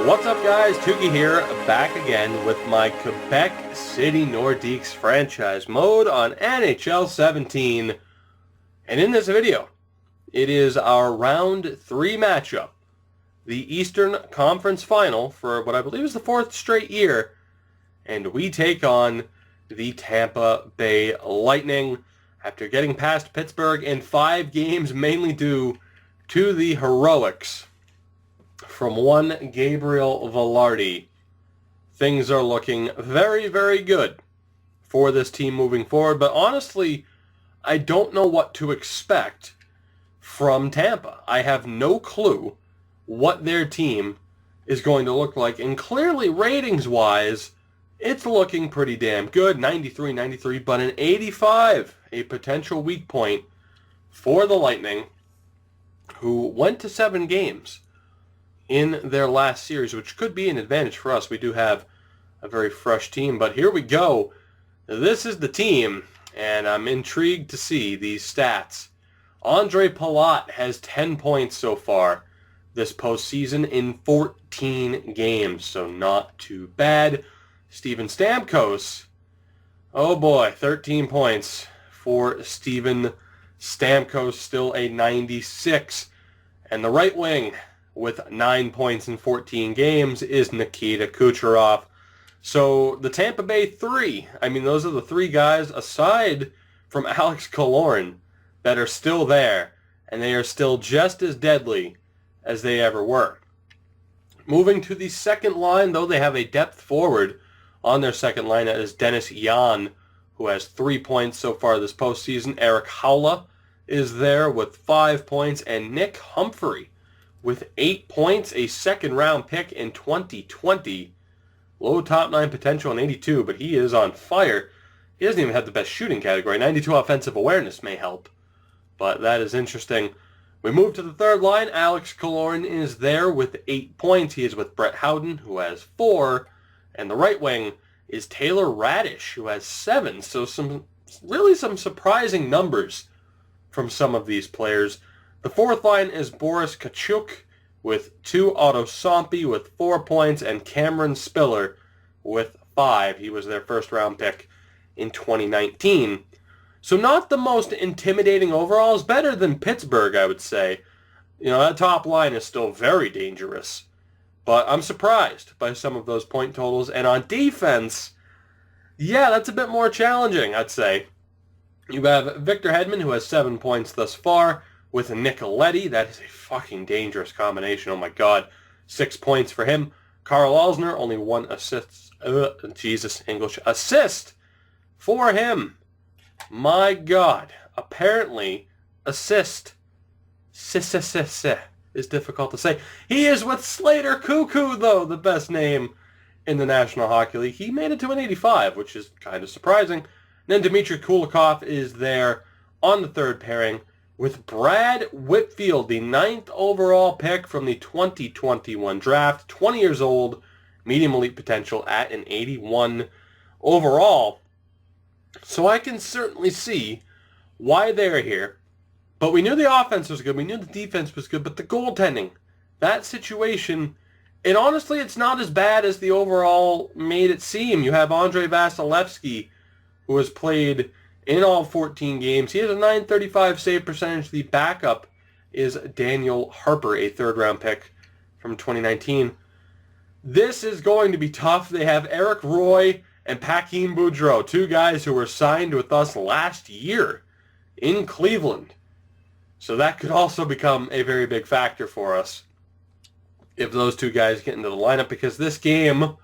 What's up, guys? Tuki here, back again with my Quebec City Nordiques franchise mode on NHL 17. And in this video, it is our round 3 matchup, the Eastern Conference Final for what I believe is the 4th straight year, and we take on the Tampa Bay Lightning after getting past Pittsburgh in 5 games, mainly due to the heroics from one Gabriel Vilardi. Things are looking very, very good for this team moving forward, but honestly, I don't know what to expect from Tampa. I have no clue what their team is going to look like, and clearly, ratings-wise, it's looking pretty damn good. 93, but an 85, a potential weak point for the Lightning, who went to 7 games in their last series, which could be an advantage for us. We do have a very fresh team, but here we go. This is the team, and I'm intrigued to see these stats. Andre Palat has 10 points so far this postseason in 14 games, so not too bad. Steven Stamkos, oh boy, 13 points for Steven Stamkos, still a 96. And the right wing with 9 points in 14 games is Nikita Kucherov. So the Tampa Bay 3, those are the 3 guys aside from Alex Killorn that are still there, and they are still just as deadly as they ever were. Moving to the second line, though, they have a depth forward on their second line. That is Dennis Jan, who has 3 points so far this postseason. Eric Haula is there with 5 points, and Nick Humphrey with 8 points, a second-round pick in 2020. Low top 9 potential in 82, but he is on fire. He doesn't even have the best shooting category. 92 offensive awareness may help, but that is interesting. We move to the third line. Alex Killorn is there with 8 points. He is with Brett Howden, who has 4. And the right wing is Taylor Radish, who has 7. So some surprising numbers from some of these players. The fourth line is Boris Kachuk with 2, Otto Sompi with 4 points, and Cameron Spiller with 5. He was their first-round pick in 2019. So not the most intimidating overalls, better than Pittsburgh, I would say. That top line is still very dangerous. But I'm surprised by some of those point totals. And on defense, yeah, that's a bit more challenging, I'd say. You have Victor Hedman, who has 7 points thus far, with Nicoletti. That is a fucking dangerous combination. Oh my god. 6 points for him. Carl Alsner, only 1 assist. Assist for him. My god. Apparently, assist is difficult to say. He is with Slater Cuckoo, though, the best name in the National Hockey League. He made it to an 85, which is kind of surprising. And then Dmitry Kulikov is there on the third pairing with Brad Whitfield, the 9th overall pick from the 2021 draft, 20 years old, medium elite potential at an 81 overall. So I can certainly see why they're here. But we knew the offense was good, we knew the defense was good, but the goaltending, that situation, and honestly, it's not as bad as the overall made it seem. You have Andrei Vasilevsky, who has played in all 14 games. He has a .935 save percentage. The backup is Daniel Harper, a third-round pick from 2019. This is going to be tough. They have Eric Roy and Paquin Boudreau, 2 guys who were signed with us last year in Cleveland. So that could also become a very big factor for us if those 2 guys get into the lineup, because this game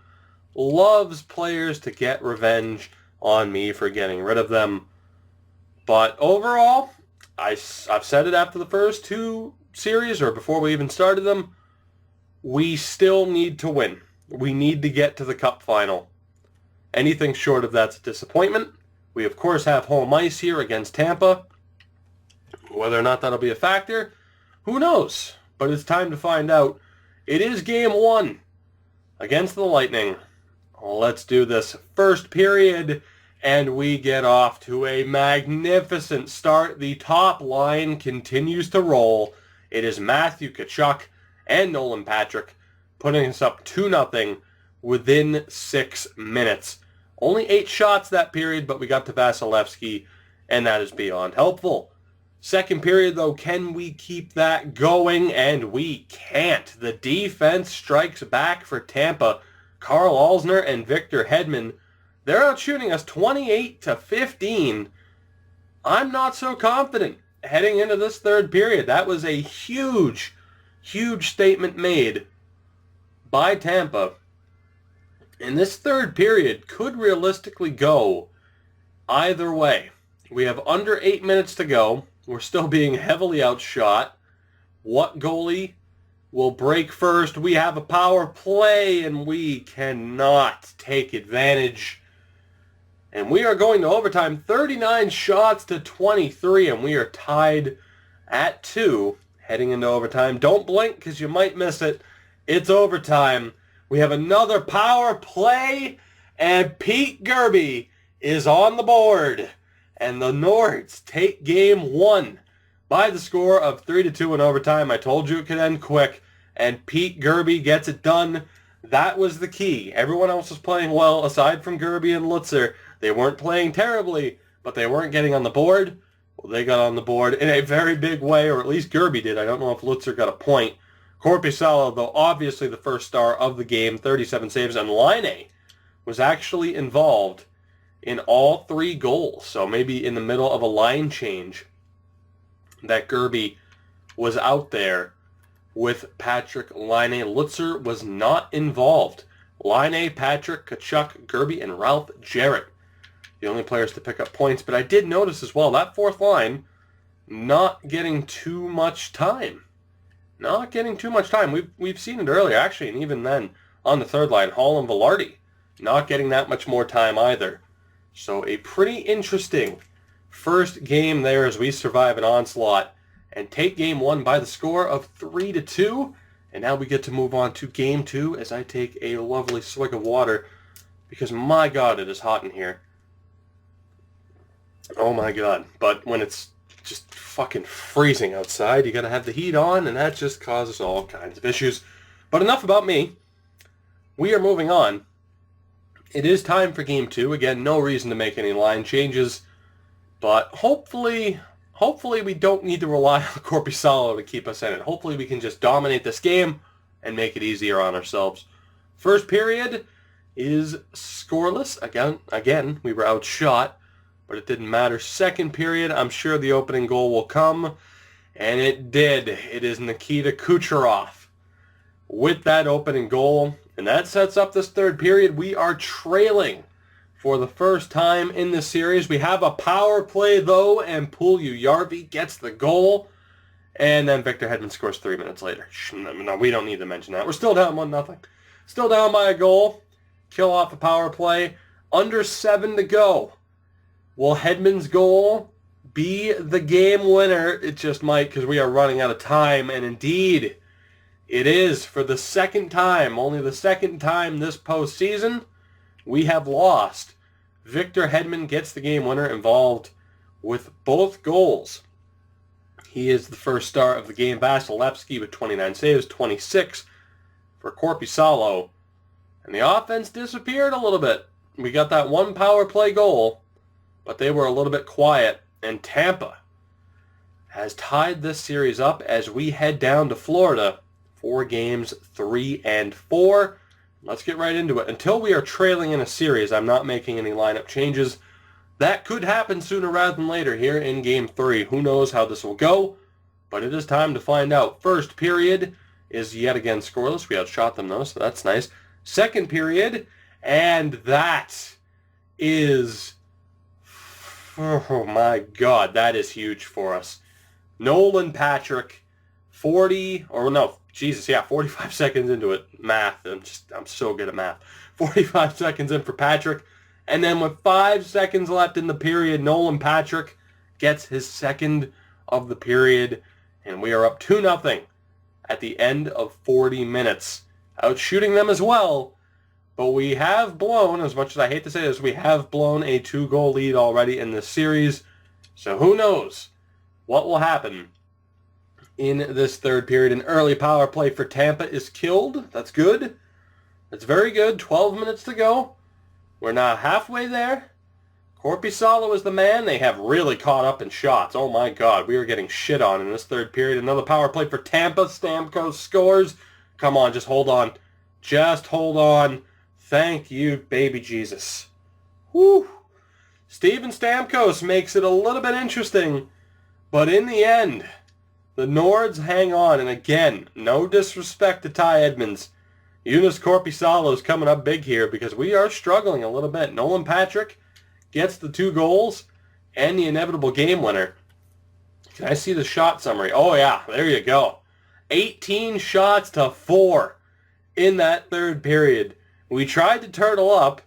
loves players to get revenge on me for getting rid of them. But overall, I've said it after the first 2 series, or before we even started them, we still need to win. We need to get to the Cup final. Anything short of that's a disappointment. We, of course, have home ice here against Tampa. Whether or not that'll be a factor, who knows? But it's time to find out. It is Game 1 against the Lightning. Let's do this. First period, and we get off to a magnificent start. The top line continues to roll. It is Matthew Tkachuk and Nolan Patrick putting us up 2-0 within 6 minutes. Only 8 shots that period, but we got to Vasilevsky, and that is beyond helpful. Second period, though, can we keep that going? And we can't. The defense strikes back for Tampa. Carl Alsner and Victor Hedman, they're out shooting us 28-15. I'm not so confident heading into this third period. That was a huge statement made by Tampa. And this third period could realistically go either way. We have under 8 minutes to go. We're still being heavily outshot. What goalie will break first? We have a power play, and we cannot take advantage. And we are going to overtime, 39 shots to 23, and we are tied at 2 heading into overtime. Don't blink because you might miss it. It's overtime. We have another power play, and Pete Gerby is on the board. And the Nords take game 1 by the score of 3-2 in overtime. I told you it could end quick, and Pete Gerby gets it done. That was the key. Everyone else was playing well, aside from Gerby and Lutzer. They weren't playing terribly, but they weren't getting on the board. Well, they got on the board in a very big way, or at least Gerby did. I don't know if Lutzer got a point. Korpisalo, though, obviously the first star of the game, 37 saves, and Laine was actually involved in all 3 goals. So maybe in the middle of a line change that Gerby was out there with Patrick Laine. Lutzer was not involved. Laine, Patrick, Tkachuk, Gerby, and Ralph Jarrett, the only players to pick up points. But I did notice as well, that fourth line not getting too much time. Not getting too much time. We've seen it earlier, actually, and even then on the third line, Hall and Velarde not getting that much more time either. So a pretty interesting first game there as we survive an onslaught and take game 1 by the score of 3-2. And now we get to move on to game 2 as I take a lovely swig of water because, my God, it is hot in here. Oh, my God. But when it's just fucking freezing outside, you got to have the heat on, and that just causes all kinds of issues. But enough about me. We are moving on. It is time for game 2. Again, no reason to make any line changes, but hopefully we don't need to rely on Korpisalo to keep us in it. Hopefully we can just dominate this game and make it easier on ourselves. First period is scoreless. Again, we were outshot, but it didn't matter. Second period, I'm sure the opening goal will come, and it did. It is Nikita Kucherov with that opening goal. And that sets up this third period. We are trailing for the first time in this series. We have a power play, though, and Puljujärvi gets the goal. And then Victor Hedman scores 3 minutes later. No, we don't need to mention that. We're still down 1-0. Still down by a goal. Kill off a power play. Under 7 to go. Will Hedman's goal be the game winner? It just might, because we are running out of time. And indeed, it is. For the second time, only the second time this postseason, we have lost. Victor Hedman gets the game winner, involved with both goals. He is the first star of the game. Vasilevsky with 29 saves, 26 for Korpisalo. And the offense disappeared a little bit. We got that one power play goal, but they were a little bit quiet. And Tampa has tied this series up as we head down to Florida for games 3 and 4. Let's get right into it. Until we are trailing in a series, I'm not making any lineup changes. That could happen sooner rather than later here in game 3. Who knows how this will go, but it is time to find out. First period is yet again scoreless. We outshot them though, so that's nice. Second period, and that is, oh my God, that is huge for us. Nolan Patrick, 45 seconds into it. Math, I'm so good at math. 45 seconds in for Patrick. And then with 5 seconds left in the period, Nolan Patrick gets his second of the period. And we are up 2-0 at the end of 40 minutes. Outshooting them as well. But we have blown, as much as I hate to say this, we have blown a 2-goal lead already in this series. So who knows what will happen in this third period. An early power play for Tampa is killed. That's good. That's very good. 12 minutes to go. We're now halfway there. Korpisalo is the man. They have really caught up in shots. Oh my God, we are getting shit on in this third period. Another power play for Tampa. Stamkos scores. Come on, just hold on. Just hold on. Thank you, baby Jesus. Whew. Steven Stamkos makes it a little bit interesting, but in the end, the Nords hang on. And again, no disrespect to Ty Edmonds. Joonas Korpisalo is coming up big here because we are struggling a little bit. Nolan Patrick gets the 2 goals and the inevitable game winner. Can I see the shot summary? Oh yeah, there you go. 18 shots to 4 in that third period. We tried to turtle up.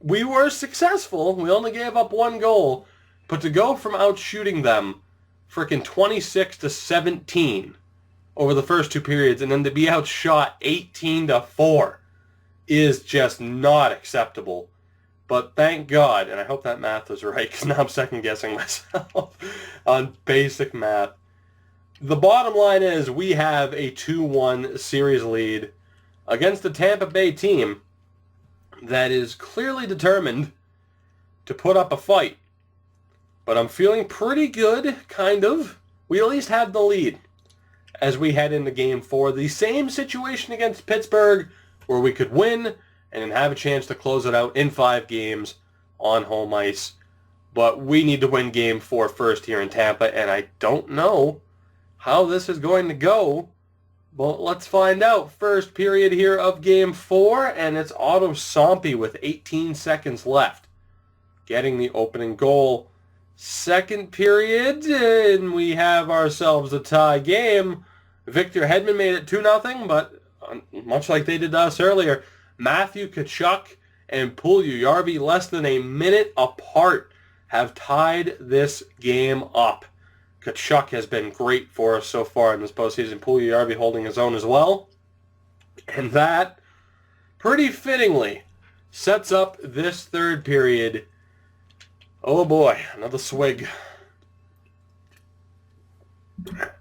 We were successful. We only gave up 1 goal. But to go from out shooting them freaking 26 to 17 over the first 2 periods and then to be outshot 18 to 4 is just not acceptable. But thank God, and I hope that math is right because now I'm second guessing myself on basic math. The bottom line is we have a 2-1 series lead against a Tampa Bay team that is clearly determined to put up a fight. But I'm feeling pretty good, kind of. We at least have the lead as we head into Game 4. The same situation against Pittsburgh where we could win and then have a chance to close it out in 5 games on home ice. But we need to win Game 4 first here in Tampa, and I don't know how this is going to go. But let's find out. First period here of Game 4, and it's Otto Sompi with 18 seconds left, getting the opening goal. Second period, and we have ourselves a tie game. Victor Hedman made it 2-0, but much like they did to us earlier, Matthew Tkachuk and Puljujarvi, less than a minute apart, have tied this game up. Tkachuk has been great for us so far in this postseason. Puljujarvi holding his own as well. And that, pretty fittingly, sets up this third period. Oh boy, another swig.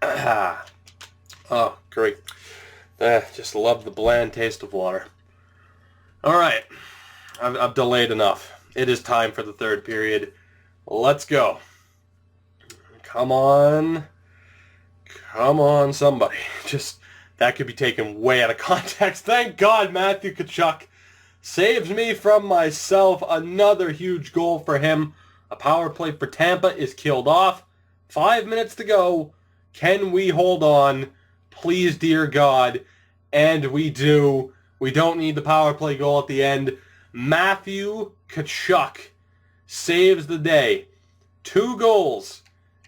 Oh, great. Just love the bland taste of water. All right, I've delayed enough. It is time for the third period. Let's go. Come on. Come on, somebody. Just, that could be taken way out of context. Thank God Matthew Tkachuk saves me from myself. Another huge goal for him. A power play for Tampa is killed off. 5 minutes to go. Can we hold on? Please, dear God. And we do. We don't need the power play goal at the end. Matthew Tkachuk saves the day. 2 goals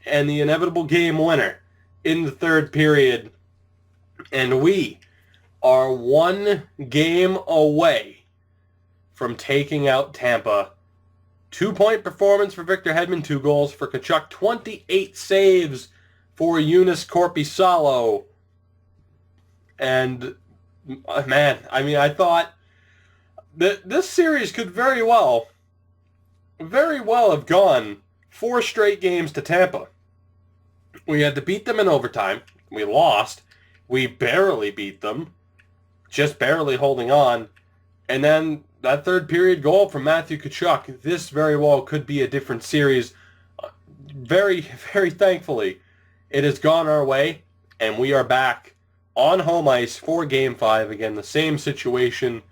and the inevitable game winner in the third period. And we are 1 game away from taking out Tampa. 2-point performance for Victor Hedman, 2 goals for Tkachuk, 28 saves for Joonas Korpisalo. And, man, I mean, I thought that this series could very well have gone 4 straight games to Tampa. We had to beat them in overtime. We lost. We barely beat them, just barely holding on. And then that third period goal from Matthew Tkachuk, this very well could be a different series. Very, very thankfully, it has gone our way, and we are back on home ice for Game 5. Again, the same situation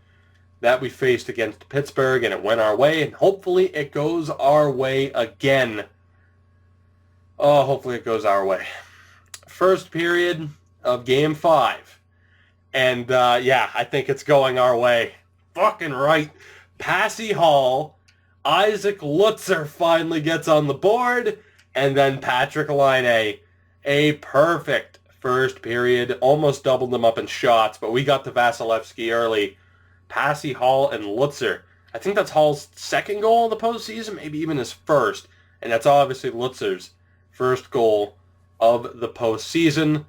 that we faced against Pittsburgh, and it went our way, and hopefully it goes our way again. Oh, hopefully it goes our way. First period of Game 5. And, yeah, I think it's going our way. Fucking right. Passy Hall. Isaac Lutzer finally gets on the board. And then Patrick Laine. A perfect first period. Almost doubled them up in shots, but we got to Vasilevsky early. Passy, Hall, and Lutzer. I think that's Hall's second goal of the postseason, maybe even his first. And that's obviously Lutzer's first goal of the postseason.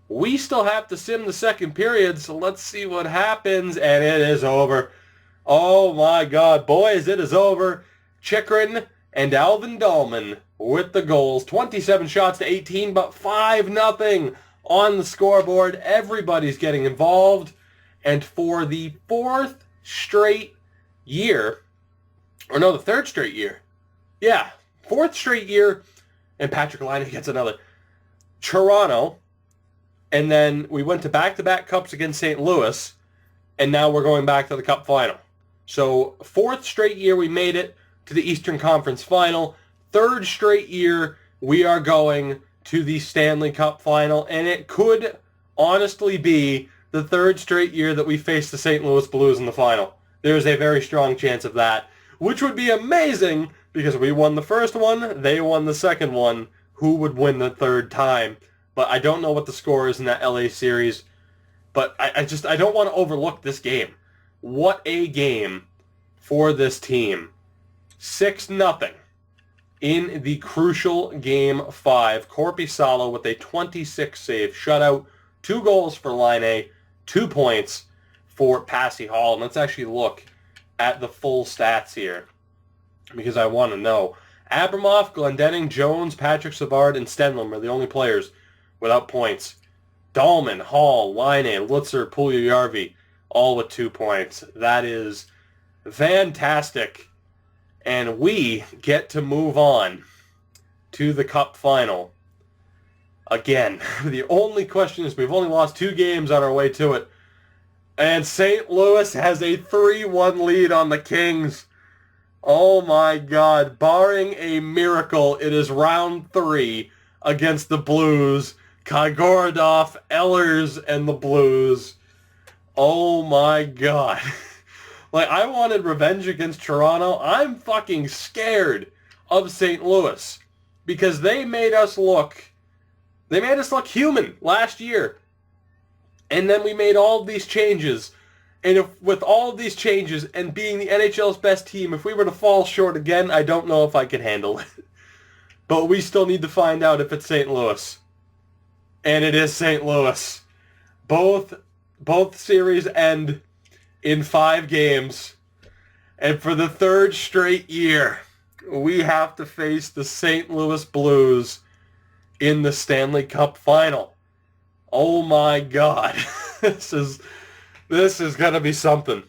We still have to sim the second period, so let's see what happens. And it is over. Oh my God, boys, it is over. Chychrun and Alvin Dahlman with the goals. 27 shots to 18, but 5-0. on the scoreboard. Everybody's getting involved. And for the fourth straight year, or no, the third straight year. Yeah, fourth straight year, and Patrick Laine gets another. Toronto, and then we went to back-to-back cups against St. Louis, and now we're going back to the cup final. So fourth straight year we made it to the Eastern Conference final. Third straight year we are going to the Stanley Cup final, and it could honestly be the third straight year that we face the St. Louis Blues in the final. There's a very strong chance of that, which would be amazing because we won the first one, they won the second one. Who would win the third time? But I don't know what the score is in that LA series. But I don't want to overlook this game. What a game for this team. 6-0 in the crucial Game 5. Korpisalo with a 26-save shutout. 2 goals for Laine. 2 points for Passy Hall. And let's actually look at the full stats here because I want to know. Abramov, Glendening, Jones, Patrick Savard, and Stenlund are the only players without points. Dahlman, Hall, Laine, Lutzer, Puljujarvi, all with 2 points. That is fantastic. And we get to move on to the Cup final. Again, the only question is we've only lost 2 games on our way to it. And St. Louis has a 3-1 lead on the Kings. Oh my God. Barring a miracle, it is round 3 against the Blues. Kagorodov, Ehlers, and the Blues. Oh my God. Like, I wanted revenge against Toronto. I'm fucking scared of St. Louis because they made us look human last year. And then we made all of these changes. And if with all of these changes and being the NHL's best team, if we were to fall short again, I don't know if I could handle it. But we still need to find out if it's St. Louis. And it is St. Louis. Both series end in 5 games. And for the 3rd straight year, we have to face the St. Louis Blues in the Stanley Cup final. Oh my God. This is going to be something.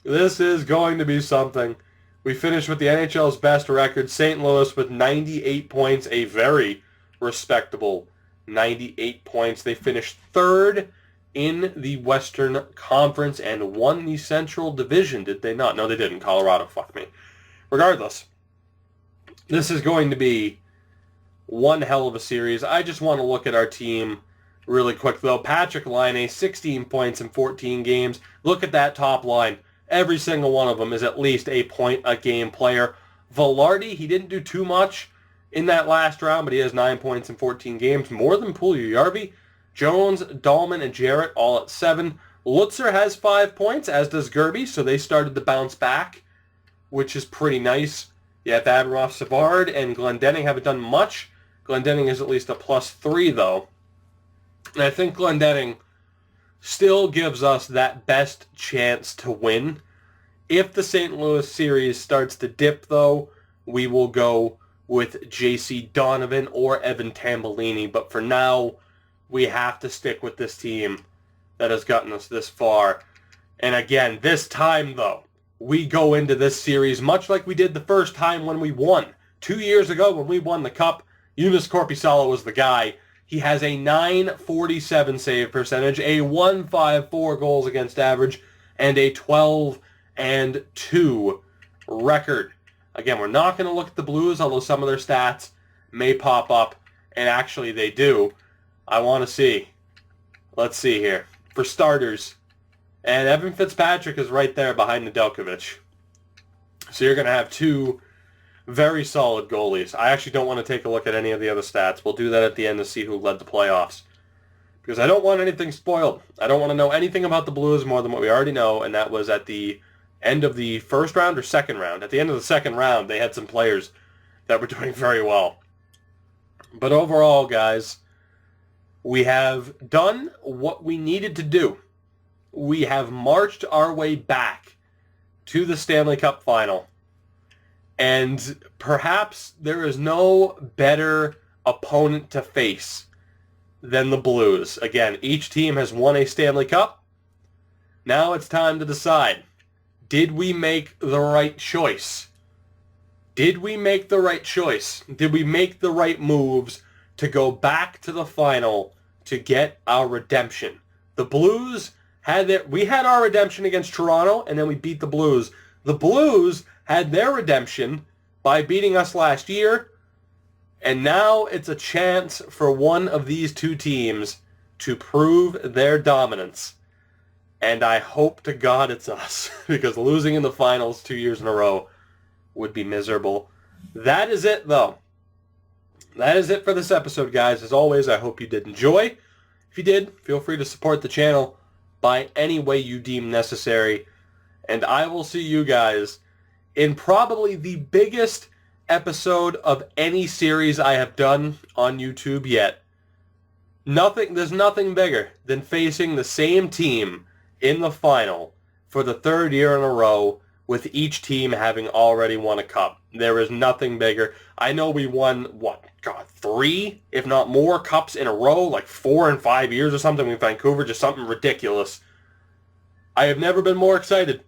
This is going to be something. We finished with the NHL's best record. St. Louis with 98 points, a very respectable 98 points. They finished 3rd in the Western Conference and won the Central Division, did they not? No, they didn't. Colorado, fuck me. Regardless, this is going to be one hell of a series. I just want to look at our team really quick, though. Patrick Laine, 16 points in 14 games. Look at that top line. Every single one of them is at least a point-a-game player. Velarde, he didn't do too much in that last round, but he has 9 points in 14 games, more than Puljujarvi. Jones, Dahlman, and Jarrett all at 7. Lutzer has 5 points, as does Gerby, so they started to bounce back, which is pretty nice. You have Abramov, Savard, and Glendening haven't done much. Glendening is at least a +3, though. And I think Glendening still gives us that best chance to win. If the St. Louis series starts to dip, though, we will go with J.C. Donovan or Evan Tambellini. But for now, we have to stick with this team that has gotten us this far. And again, this time, though, we go into this series much like we did the first time when we won. 2 years ago when we won the Cup, Joonas Korpisalo was the guy. He has a .947 save percentage, a .154 goals against average, and a 12-2 record. Again, we're not going to look at the Blues, although some of their stats may pop up, and actually they do. I want to see. Let's see here. For starters, and Evan Fitzpatrick is right there behind Nedeljkovic. So you're going to have 2 very solid goalies. I actually don't want to take a look at any of the other stats. We'll do that at the end to see who led the playoffs. Because I don't want anything spoiled. I don't want to know anything about the Blues more than what we already know, and that was at the end of the first round or second round. At the end of the second round, they had some players that were doing very well. But overall, guys, we have done what we needed to do. We have marched our way back to the Stanley Cup final. And perhaps there is no better opponent to face than the Blues. Again, each team has won a Stanley Cup. Now it's time to decide, did we make the right choice? Did we make the right choice? Did we make the right moves to go back to the final to get our redemption? The Blues we had our redemption against Toronto, and then we beat the Blues. The Blues had their redemption by beating us last year, and now it's a chance for one of these two teams to prove their dominance. And I hope to God it's us, because losing in the finals 2 years in a row would be miserable. That is it, though. That is it for this episode, guys. As always, I hope you did enjoy. If you did, feel free to support the channel by any way you deem necessary. And I will see you guys in probably the biggest episode of any series I have done on YouTube yet. There's nothing bigger than facing the same team in the final for the third year in a row, with each team having already won a cup. There is nothing bigger. I know we won, 3, if not more, cups in a row, like 4 and 5 years or something with Vancouver, just something ridiculous. I have never been more excited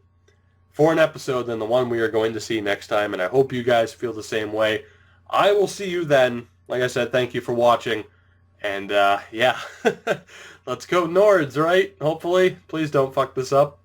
for an episode than the one we are going to see next time, and I hope you guys feel the same way. I will see you then. Like I said, thank you for watching, and yeah, let's go Nords, right? Hopefully. Please don't fuck this up.